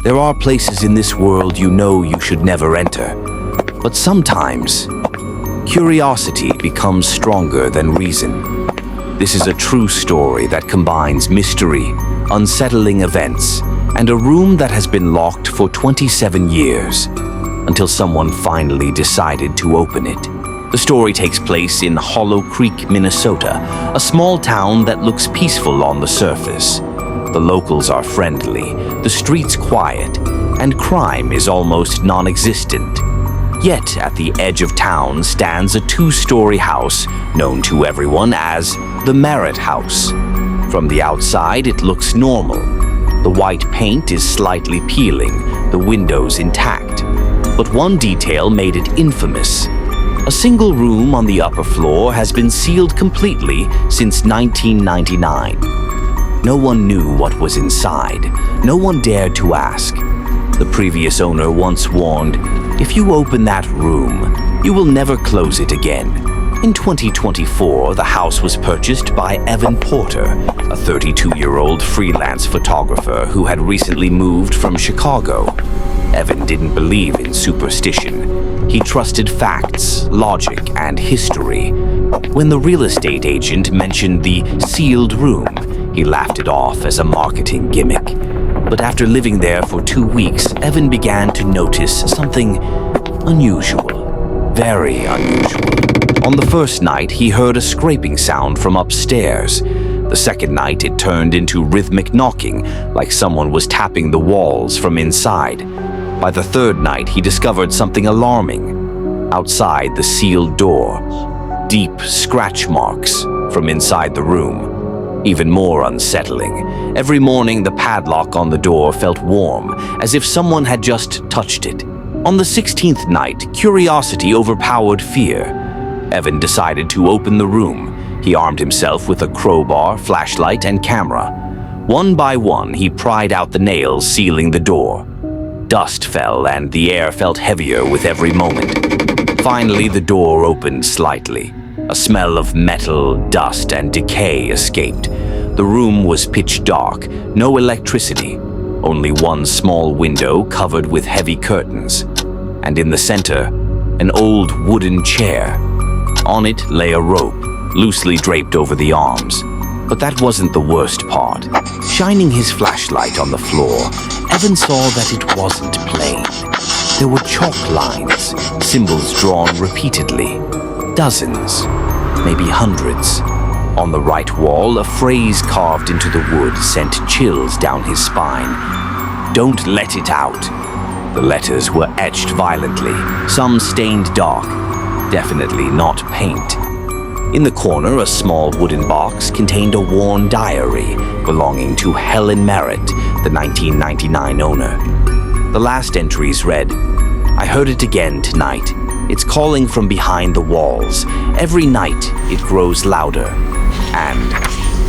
There are places in this world you know you should never enter. But sometimes, curiosity becomes stronger than reason. This is a true story that combines mystery, unsettling events, and a room that has been locked for 27 years, until someone finally decided to open it. The story takes place in Hollow Creek, Minnesota, a small town that looks peaceful on the surface. The locals are friendly, the streets quiet, and crime is almost non-existent. Yet, at the edge of town stands a two-story house known to everyone as the Merritt House. From the outside, it looks normal. The white paint is slightly peeling, the windows intact. But one detail made it infamous. A single room on the upper floor has been sealed completely since 1999. No one knew what was inside. No one dared to ask. The previous owner once warned, "If you open that room, you will never close it again." In 2024, the house was purchased by Evan Porter, a 32-year-old freelance photographer who had recently moved from Chicago. Evan didn't believe in superstition. He trusted facts, logic, and history. When the real estate agent mentioned the sealed room, he laughed it off as a marketing gimmick. But after living there for 2 weeks, Evan began to notice something unusual. Very unusual. On the first night, he heard a scraping sound from upstairs. The second night, it turned into rhythmic knocking, like someone was tapping the walls from inside. By the third night, he discovered something alarming. Outside the sealed door, deep scratch marks from inside the room. Even more unsettling, every morning the padlock on the door felt warm, as if someone had just touched it. On the 16th night, curiosity overpowered fear. Evan decided to open the room. He armed himself with a crowbar, flashlight, and camera. One by one, he pried out the nails sealing the door. Dust fell, and the air felt heavier with every moment. Finally, the door opened slightly. A smell of metal, dust, and decay escaped. The room was pitch dark, no electricity, only one small window covered with heavy curtains. And in the center, an old wooden chair. On it lay a rope, loosely draped over the arms. But that wasn't the worst part. Shining his flashlight on the floor, Evan saw that it wasn't plain. There were chalk lines, symbols drawn repeatedly. Dozens, maybe hundreds. On the right wall, a phrase carved into the wood sent chills down his spine. "Don't let it out." The letters were etched violently, some stained dark, definitely not paint. In the corner, a small wooden box contained a worn diary belonging to Helen Merritt, the 1999 owner. The last entries read, "I heard it again tonight. It's calling from behind the walls. Every night, it grows louder. And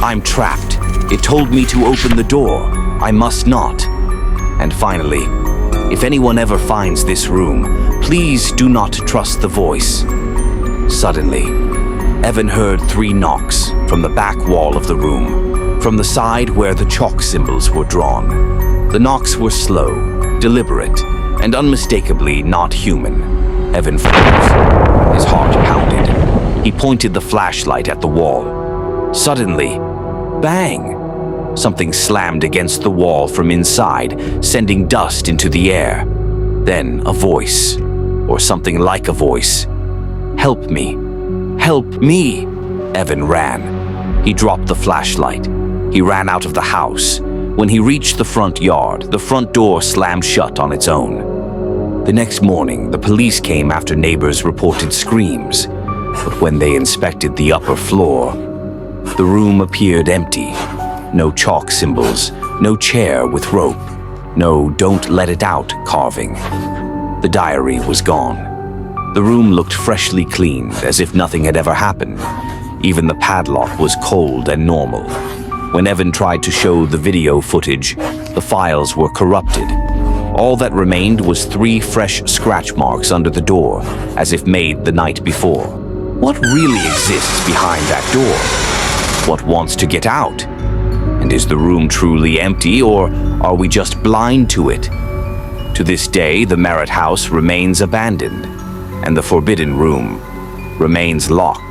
I'm trapped. It told me to open the door. I must not. And finally, if anyone ever finds this room, please do not trust the voice." Suddenly, Evan heard 3 knocks from the back wall of the room, from the side where the chalk symbols were drawn. The knocks were slow, deliberate, and unmistakably not human. Evan froze. His heart pounded. He pointed the flashlight at the wall. Suddenly, bang! Something slammed against the wall from inside, sending dust into the air. Then a voice, or something like a voice. "Help me! Help me!" Evan ran. He dropped the flashlight. He ran out of the house. When he reached the front yard, the front door slammed shut on its own. The next morning, the police came after neighbors reported screams. But when they inspected the upper floor, the room appeared empty. No chalk symbols, no chair with rope, no "don't let it out" carving. The diary was gone. The room looked freshly cleaned, as if nothing had ever happened. Even the padlock was cold and normal. When Evan tried to show the video footage, the files were corrupted. All that remained was 3 fresh scratch marks under the door, as if made the night before. What really exists behind that door? What wants to get out? And is the room truly empty, or are we just blind to it? To this day, the Merritt house remains abandoned, and the forbidden room remains locked.